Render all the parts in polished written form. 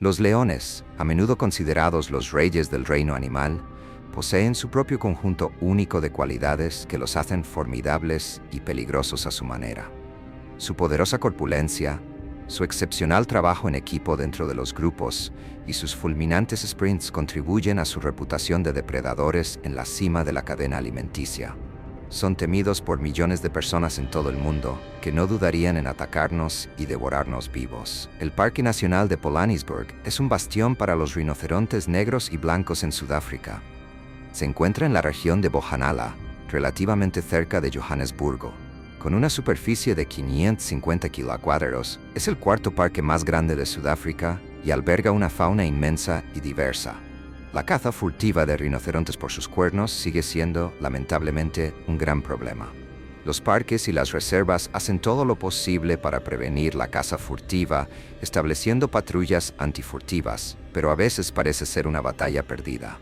Los leones, a menudo considerados los reyes del reino animal, poseen su propio conjunto único de cualidades que los hacen formidables y peligrosos a su manera. Su poderosa corpulencia, su excepcional trabajo en equipo dentro de los grupos y sus fulminantes sprints contribuyen a su reputación de depredadores en la cima de la cadena alimenticia. Son temidos por millones de personas en todo el mundo que no dudarían en atacarnos y devorarnos vivos. El Parque Nacional de Pilanesberg es un bastión para los rinocerontes negros y blancos en Sudáfrica. Se encuentra en la región de Bojanala, relativamente cerca de Johannesburgo. Con una superficie de 550 kilómetros, es el cuarto parque más grande de Sudáfrica y alberga una fauna inmensa y diversa. La caza furtiva de rinocerontes por sus cuernos sigue siendo, lamentablemente, un gran problema. Los parques y las reservas hacen todo lo posible para prevenir la caza furtiva, estableciendo patrullas antifurtivas, pero a veces parece ser una batalla perdida.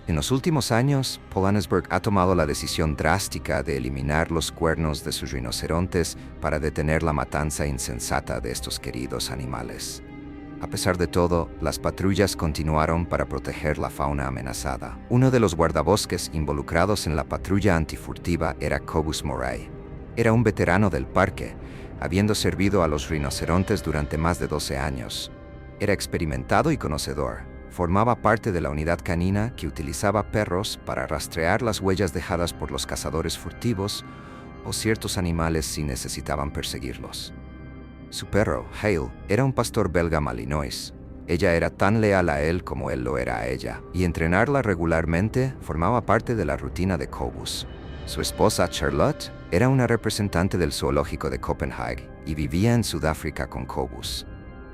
En los últimos años, Pilanesberg ha tomado la decisión drástica de eliminar los cuernos de sus rinocerontes para detener la matanza insensata de estos queridos animales. A pesar de todo, las patrullas continuaron para proteger la fauna amenazada. Uno de los guardabosques involucrados en la patrulla antifurtiva era Cobus Moray. Era un veterano del parque, habiendo servido a los rinocerontes durante más de 12 años. Era experimentado y conocedor. Formaba parte de la unidad canina que utilizaba perros para rastrear las huellas dejadas por los cazadores furtivos o ciertos animales si necesitaban perseguirlos. Su perro, Hale, era un pastor belga malinois. Ella era tan leal a él como él lo era a ella, y entrenarla regularmente formaba parte de la rutina de Cobus. Su esposa, Charlotte, era una representante del zoológico de Copenhague y vivía en Sudáfrica con Cobus.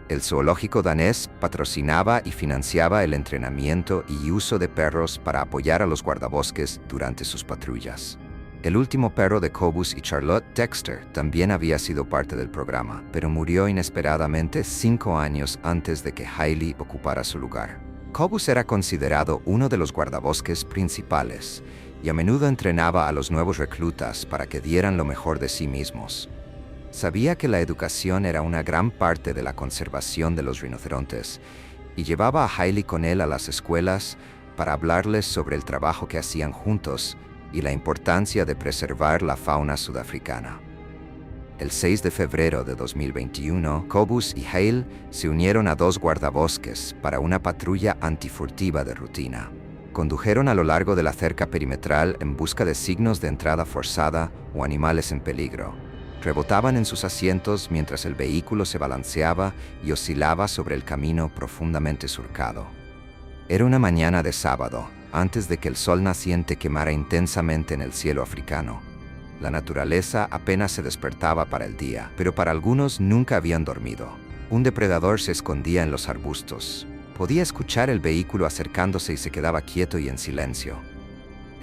El zoológico danés patrocinaba y financiaba el entrenamiento y uso de perros para apoyar a los guardabosques durante sus patrullas. El último perro de Cobus y Charlotte, Dexter, también había sido parte del programa, pero murió inesperadamente 5 años antes de que Hailey ocupara su lugar. Cobus era considerado uno de los guardabosques principales y a menudo entrenaba a los nuevos reclutas para que dieran lo mejor de sí mismos. Sabía que la educación era una gran parte de la conservación de los rinocerontes y llevaba a Hailey con él a las escuelas para hablarles sobre el trabajo que hacían juntos y la importancia de preservar la fauna sudafricana. El 6 de febrero de 2021, Cobus y Hale se unieron a 2 guardabosques para una patrulla antifurtiva de rutina. Condujeron a lo largo de la cerca perimetral en busca de signos de entrada forzada o animales en peligro. Rebotaban en sus asientos mientras el vehículo se balanceaba y oscilaba sobre el camino profundamente surcado. Era una mañana de sábado, antes de que el sol naciente quemara intensamente en el cielo africano. La naturaleza apenas se despertaba para el día, pero para algunos nunca habían dormido. Un depredador se escondía en los arbustos. Podía escuchar el vehículo acercándose y se quedaba quieto y en silencio.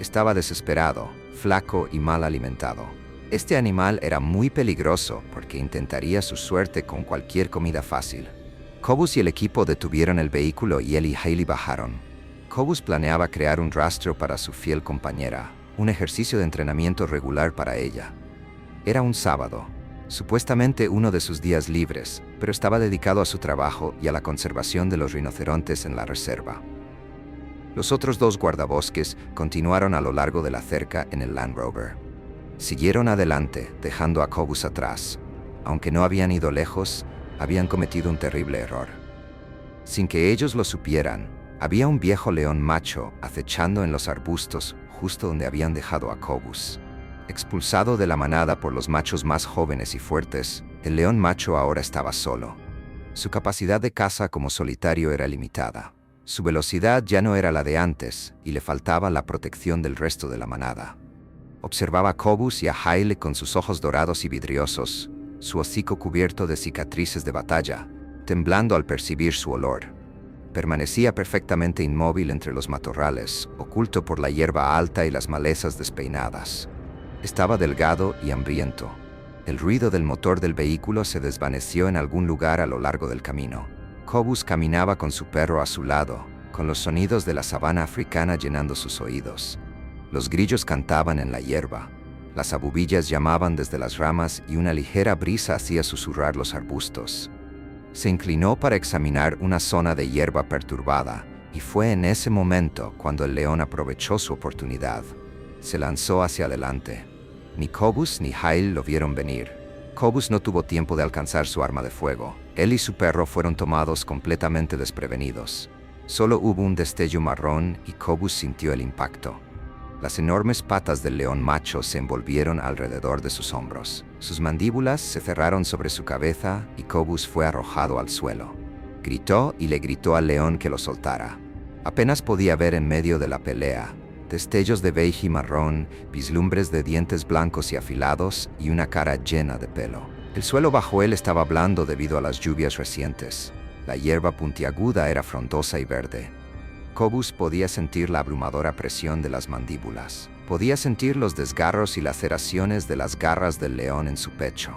Estaba desesperado, flaco y mal alimentado. Este animal era muy peligroso porque intentaría su suerte con cualquier comida fácil. Cobus y el equipo detuvieron el vehículo y él y Hailey bajaron. Cobus planeaba crear un rastro para su fiel compañera, un ejercicio de entrenamiento regular para ella. Era un sábado, supuestamente uno de sus días libres, pero estaba dedicado a su trabajo y a la conservación de los rinocerontes en la reserva. Los otros 2 guardabosques continuaron a lo largo de la cerca en el Land Rover. Siguieron adelante, dejando a Cobus atrás. Aunque no habían ido lejos, habían cometido un terrible error. Sin que ellos lo supieran, había un viejo león macho acechando en los arbustos justo donde habían dejado a Cobus. Expulsado de la manada por los machos más jóvenes y fuertes, el león macho ahora estaba solo. Su capacidad de caza como solitario era limitada. Su velocidad ya no era la de antes y le faltaba la protección del resto de la manada. Observaba a Cobus y a Hailey con sus ojos dorados y vidriosos, su hocico cubierto de cicatrices de batalla, temblando al percibir su olor. Permanecía perfectamente inmóvil entre los matorrales, oculto por la hierba alta y las malezas despeinadas. Estaba delgado y hambriento. El ruido del motor del vehículo se desvaneció en algún lugar a lo largo del camino. Cobus caminaba con su perro a su lado, con los sonidos de la sabana africana llenando sus oídos. Los grillos cantaban en la hierba. Las abubillas llamaban desde las ramas y una ligera brisa hacía susurrar los arbustos. Se inclinó para examinar una zona de hierba perturbada, y fue en ese momento cuando el león aprovechó su oportunidad. Se lanzó hacia adelante. Ni Cobus ni Hyle lo vieron venir. Cobus no tuvo tiempo de alcanzar su arma de fuego. Él y su perro fueron tomados completamente desprevenidos. Solo hubo un destello marrón y Cobus sintió el impacto. Las enormes patas del león macho se envolvieron alrededor de sus hombros. Sus mandíbulas se cerraron sobre su cabeza y Cobus fue arrojado al suelo. Gritó y le gritó al león que lo soltara. Apenas podía ver en medio de la pelea destellos de beige y marrón, vislumbres de dientes blancos y afilados y una cara llena de pelo. El suelo bajo él estaba blando debido a las lluvias recientes. La hierba puntiaguda era frondosa y verde. Cobus podía sentir la abrumadora presión de las mandíbulas. Podía sentir los desgarros y laceraciones de las garras del león en su pecho.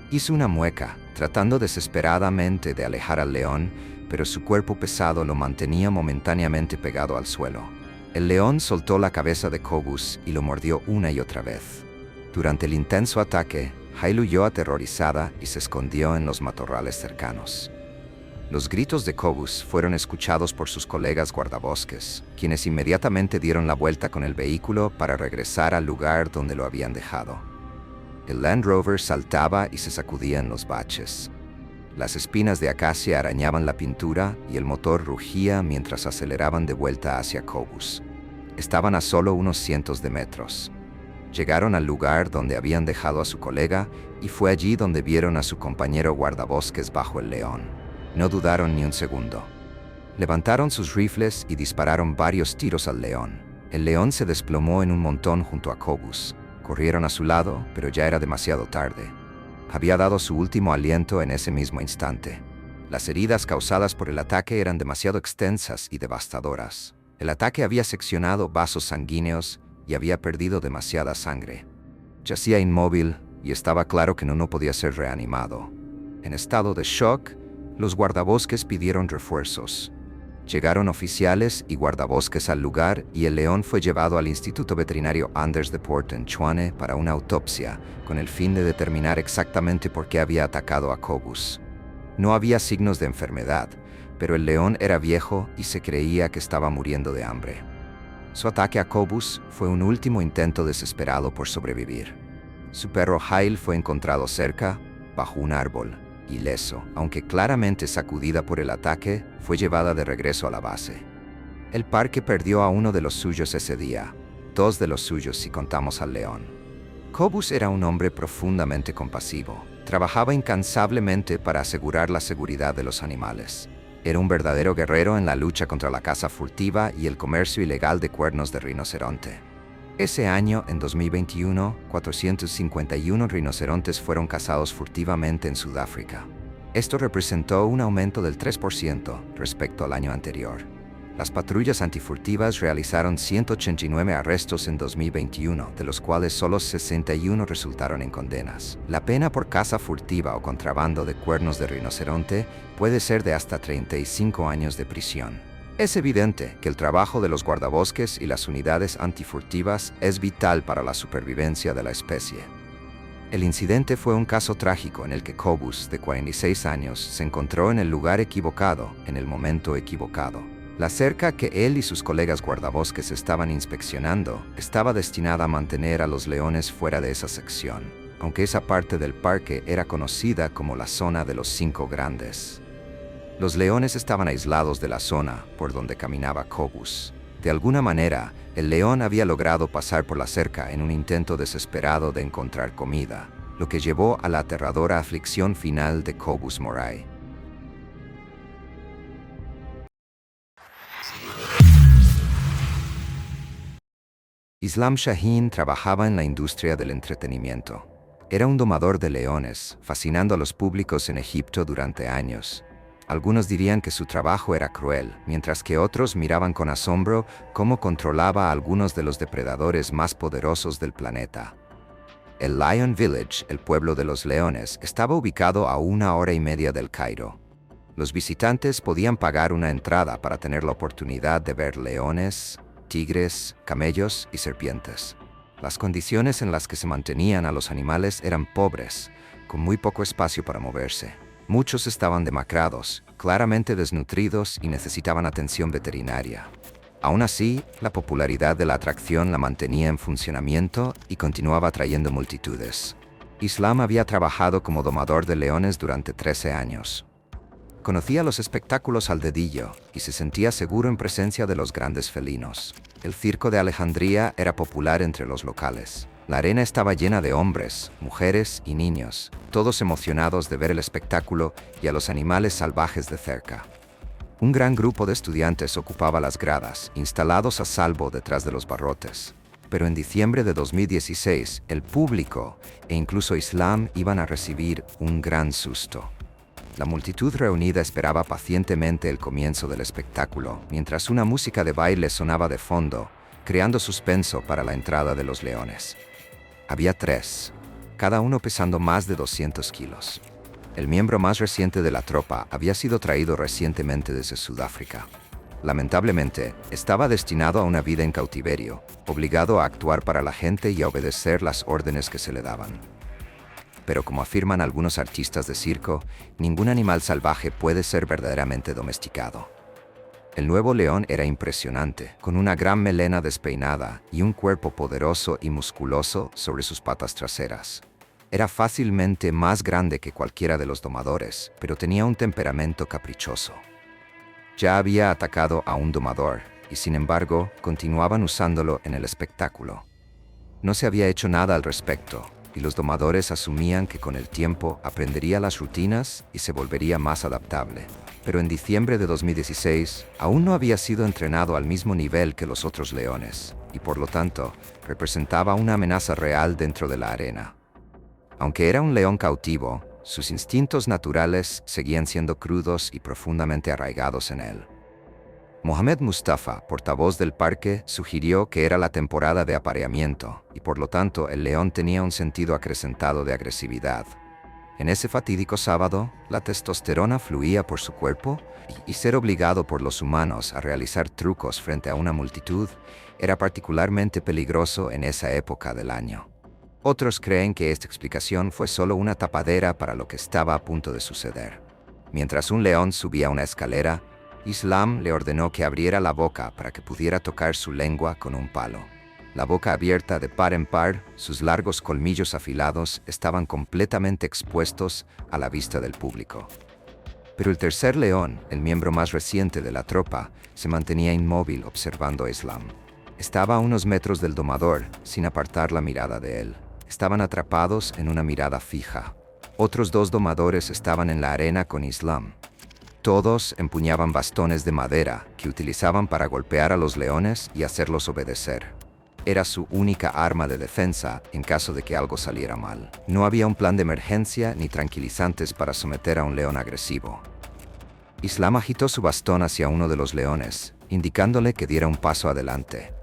Hizo una mueca, tratando desesperadamente de alejar al león, pero su cuerpo pesado lo mantenía momentáneamente pegado al suelo. El león soltó la cabeza de Cobus y lo mordió una y otra vez. Durante el intenso ataque, Hyle huyó aterrorizada y se escondió en los matorrales cercanos. Los gritos de Cobus fueron escuchados por sus colegas guardabosques, quienes inmediatamente dieron la vuelta con el vehículo para regresar al lugar donde lo habían dejado. El Land Rover saltaba y se sacudía en los baches. Las espinas de acacia arañaban la pintura y el motor rugía mientras aceleraban de vuelta hacia Cobus. Estaban a solo unos cientos de metros. Llegaron al lugar donde habían dejado a su colega y fue allí donde vieron a su compañero guardabosques bajo el león. No dudaron ni un segundo. Levantaron sus rifles y dispararon varios tiros al león. El león se desplomó en un montón junto a Cobus. Corrieron a su lado, pero ya era demasiado tarde. Había dado su último aliento en ese mismo instante. Las heridas causadas por el ataque eran demasiado extensas y devastadoras. El ataque había seccionado vasos sanguíneos y había perdido demasiada sangre. Yacía inmóvil y estaba claro que no podía ser reanimado. En estado de shock, los guardabosques pidieron refuerzos. Llegaron oficiales y guardabosques al lugar y el león fue llevado al Instituto Veterinario Anders de Poort en Tshwane para una autopsia, con el fin de determinar exactamente por qué había atacado a Cobus. No había signos de enfermedad, pero el león era viejo y se creía que estaba muriendo de hambre. Su ataque a Cobus fue un último intento desesperado por sobrevivir. Su perro Hyle fue encontrado cerca, bajo un árbol, ileso, aunque claramente sacudida por el ataque, fue llevada de regreso a la base. El parque perdió a uno de los suyos ese día, dos de los suyos si contamos al león. Cobus era un hombre profundamente compasivo. Trabajaba incansablemente para asegurar la seguridad de los animales. Era un verdadero guerrero en la lucha contra la caza furtiva y el comercio ilegal de cuernos de rinoceronte. Ese año, en 2021, 451 rinocerontes fueron cazados furtivamente en Sudáfrica. Esto representó un aumento del 3% respecto al año anterior. Las patrullas antifurtivas realizaron 189 arrestos en 2021, de los cuales solo 61 resultaron en condenas. La pena por caza furtiva o contrabando de cuernos de rinoceronte puede ser de hasta 35 años de prisión. Es evidente que el trabajo de los guardabosques y las unidades antifurtivas es vital para la supervivencia de la especie. El incidente fue un caso trágico en el que Cobus, de 46 años, se encontró en el lugar equivocado, en el momento equivocado. La cerca que él y sus colegas guardabosques estaban inspeccionando estaba destinada a mantener a los leones fuera de esa sección, aunque esa parte del parque era conocida como la zona de los 5 grandes. Los leones estaban aislados de la zona por donde caminaba Cobus. De alguna manera, el león había logrado pasar por la cerca en un intento desesperado de encontrar comida, lo que llevó a la aterradora aflicción final de Cobus Moray. Islam Shaheen trabajaba en la industria del entretenimiento. Era un domador de leones, fascinando a los públicos en Egipto durante años. Algunos dirían que su trabajo era cruel, mientras que otros miraban con asombro cómo controlaba a algunos de los depredadores más poderosos del planeta. El Lion Village, el pueblo de los leones, estaba ubicado a 1 hora y media del Cairo. Los visitantes podían pagar una entrada para tener la oportunidad de ver leones, tigres, camellos y serpientes. Las condiciones en las que se mantenían a los animales eran pobres, con muy poco espacio para moverse. Muchos estaban demacrados, claramente desnutridos y necesitaban atención veterinaria. Aún así, la popularidad de la atracción la mantenía en funcionamiento y continuaba atrayendo multitudes. Islam había trabajado como domador de leones durante 13 años. Conocía los espectáculos al dedillo y se sentía seguro en presencia de los grandes felinos. El circo de Alejandría era popular entre los locales. La arena estaba llena de hombres, mujeres y niños, todos emocionados de ver el espectáculo y a los animales salvajes de cerca. Un gran grupo de estudiantes ocupaba las gradas, instalados a salvo detrás de los barrotes. Pero en diciembre de 2016, el público e incluso Islam iban a recibir un gran susto. La multitud reunida esperaba pacientemente el comienzo del espectáculo, mientras una música de baile sonaba de fondo, creando suspenso para la entrada de los leones. Había 3, cada uno pesando más de 200 kilos. El miembro más reciente de la tropa había sido traído recientemente desde Sudáfrica. Lamentablemente, estaba destinado a una vida en cautiverio, obligado a actuar para la gente y a obedecer las órdenes que se le daban. Pero como afirman algunos artistas de circo, ningún animal salvaje puede ser verdaderamente domesticado. El nuevo león era impresionante, con una gran melena despeinada y un cuerpo poderoso y musculoso sobre sus patas traseras. Era fácilmente más grande que cualquiera de los domadores, pero tenía un temperamento caprichoso. Ya había atacado a un domador, y sin embargo, continuaban usándolo en el espectáculo. No se había hecho nada al respecto, y los domadores asumían que con el tiempo aprendería las rutinas y se volvería más adaptable. Pero en diciembre de 2016, aún no había sido entrenado al mismo nivel que los otros leones, y por lo tanto, representaba una amenaza real dentro de la arena. Aunque era un león cautivo, sus instintos naturales seguían siendo crudos y profundamente arraigados en él. Mohamed Mustafa, portavoz del parque, sugirió que era la temporada de apareamiento y por lo tanto el león tenía un sentido acrecentado de agresividad. En ese fatídico sábado, la testosterona fluía por su cuerpo y ser obligado por los humanos a realizar trucos frente a una multitud era particularmente peligroso en esa época del año. Otros creen que esta explicación fue solo una tapadera para lo que estaba a punto de suceder. Mientras un león subía una escalera, Islam le ordenó que abriera la boca para que pudiera tocar su lengua con un palo. La boca abierta de par en par, sus largos colmillos afilados estaban completamente expuestos a la vista del público. Pero el tercer león, el miembro más reciente de la tropa, se mantenía inmóvil observando a Islam. Estaba a unos metros del domador, sin apartar la mirada de él. Estaban atrapados en una mirada fija. Otros 2 domadores estaban en la arena con Islam. Todos empuñaban bastones de madera que utilizaban para golpear a los leones y hacerlos obedecer. Era su única arma de defensa en caso de que algo saliera mal. No había un plan de emergencia ni tranquilizantes para someter a un león agresivo. Islam agitó su bastón hacia uno de los leones, indicándole que diera un paso adelante.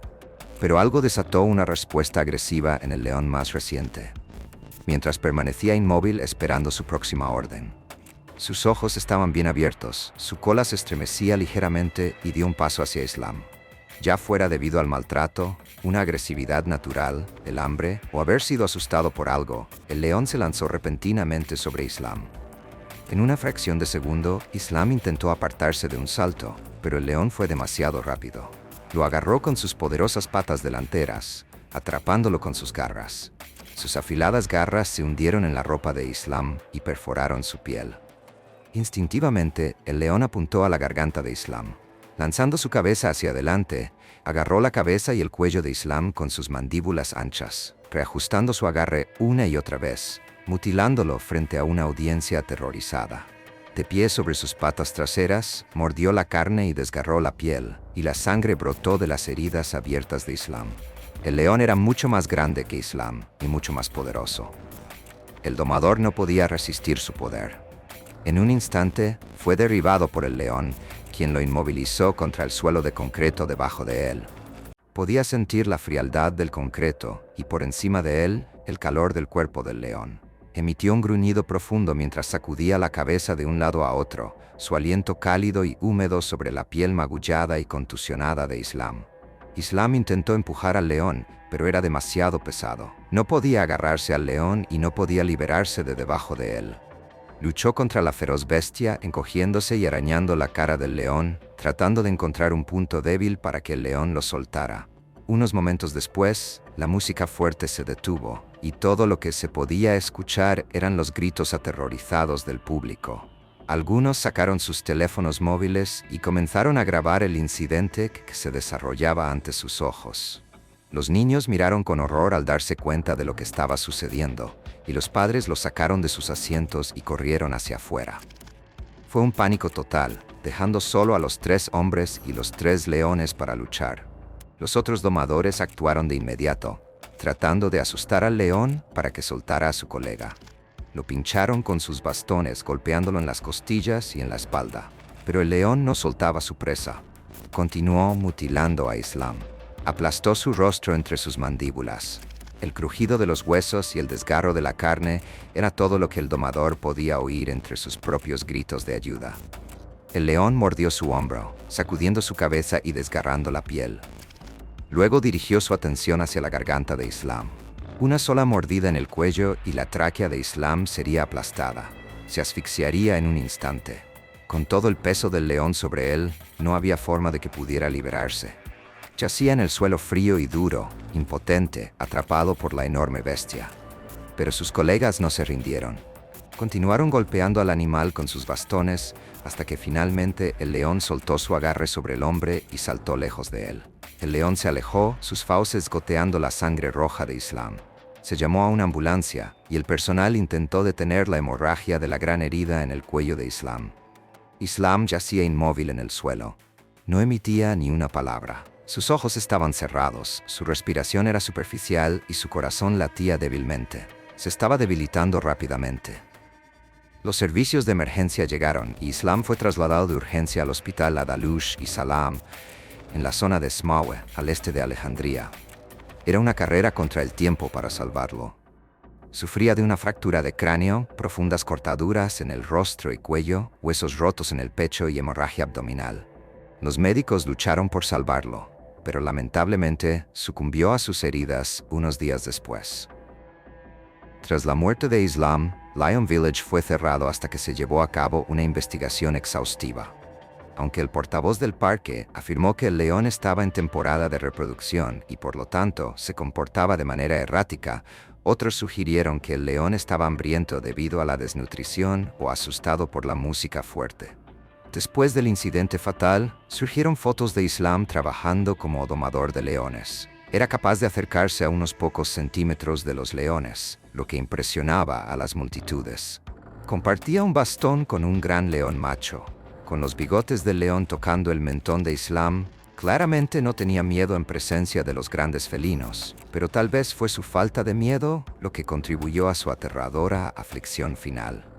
Pero algo desató una respuesta agresiva en el león más reciente, mientras permanecía inmóvil esperando su próxima orden. Sus ojos estaban bien abiertos, su cola se estremecía ligeramente y dio un paso hacia Islam. Ya fuera debido al maltrato, una agresividad natural, el hambre o haber sido asustado por algo, el león se lanzó repentinamente sobre Islam. En una fracción de segundo, Islam intentó apartarse de un salto, pero el león fue demasiado rápido. Lo agarró con sus poderosas patas delanteras, atrapándolo con sus garras. Sus afiladas garras se hundieron en la ropa de Islam y perforaron su piel. Instintivamente, el león apuntó a la garganta de Islam. Lanzando su cabeza hacia adelante, agarró la cabeza y el cuello de Islam con sus mandíbulas anchas, reajustando su agarre una y otra vez, mutilándolo frente a una audiencia aterrorizada. De pie sobre sus patas traseras, mordió la carne y desgarró la piel, y la sangre brotó de las heridas abiertas de Islam. El león era mucho más grande que Islam y mucho más poderoso. El domador no podía resistir su poder. En un instante, fue derribado por el león, quien lo inmovilizó contra el suelo de concreto debajo de él. Podía sentir la frialdad del concreto y por encima de él, el calor del cuerpo del león. Emitió un gruñido profundo mientras sacudía la cabeza de un lado a otro, su aliento cálido y húmedo sobre la piel magullada y contusionada de Islam. Islam intentó empujar al león, pero era demasiado pesado. No podía agarrarse al león y no podía liberarse de debajo de él. Luchó contra la feroz bestia, encogiéndose y arañando la cara del león, tratando de encontrar un punto débil para que el león lo soltara. Unos momentos después, la música fuerte se detuvo, y todo lo que se podía escuchar eran los gritos aterrorizados del público. Algunos sacaron sus teléfonos móviles y comenzaron a grabar el incidente que se desarrollaba ante sus ojos. Los niños miraron con horror al darse cuenta de lo que estaba sucediendo, y los padres los sacaron de sus asientos y corrieron hacia afuera. Fue un pánico total, dejando solo a los 3 hombres y los 3 leones para luchar. Los otros domadores actuaron de inmediato, tratando de asustar al león para que soltara a su colega. Lo pincharon con sus bastones, golpeándolo en las costillas y en la espalda. Pero el león no soltaba su presa. Continuó mutilando a Islam. Aplastó su rostro entre sus mandíbulas. El crujido de los huesos y el desgarro de la carne era todo lo que el domador podía oír entre sus propios gritos de ayuda. El león mordió su hombro, sacudiendo su cabeza y desgarrando la piel. Luego dirigió su atención hacia la garganta de Islam. Una sola mordida en el cuello y la tráquea de Islam sería aplastada. Se asfixiaría en un instante. Con todo el peso del león sobre él, no había forma de que pudiera liberarse. Yacía en el suelo frío y duro, impotente, atrapado por la enorme bestia. Pero sus colegas no se rindieron. Continuaron golpeando al animal con sus bastones hasta que finalmente el león soltó su agarre sobre el hombre y saltó lejos de él. El león se alejó, sus fauces goteando la sangre roja de Islam. Se llamó a una ambulancia y el personal intentó detener la hemorragia de la gran herida en el cuello de Islam. Islam yacía inmóvil en el suelo. No emitía ni una palabra. Sus ojos estaban cerrados, su respiración era superficial y su corazón latía débilmente. Se estaba debilitando rápidamente. Los servicios de emergencia llegaron y Islam fue trasladado de urgencia al hospital Adalush y Salam, en la zona de Smawe, al este de Alejandría. Era una carrera contra el tiempo para salvarlo. Sufría de una fractura de cráneo, profundas cortaduras en el rostro y cuello, huesos rotos en el pecho y hemorragia abdominal. Los médicos lucharon por salvarlo, pero lamentablemente sucumbió a sus heridas unos días después. Tras la muerte de Islam, Lion Village fue cerrado hasta que se llevó a cabo una investigación exhaustiva. Aunque el portavoz del parque afirmó que el león estaba en temporada de reproducción y por lo tanto se comportaba de manera errática, otros sugirieron que el león estaba hambriento debido a la desnutrición o asustado por la música fuerte. Después del incidente fatal, surgieron fotos de Islam trabajando como domador de leones. Era capaz de acercarse a unos pocos centímetros de los leones, lo que impresionaba a las multitudes. Compartía un bastón con un gran león macho. Con los bigotes del león tocando el mentón de Islam, claramente no tenía miedo en presencia de los grandes felinos, pero tal vez fue su falta de miedo lo que contribuyó a su aterradora aflicción final.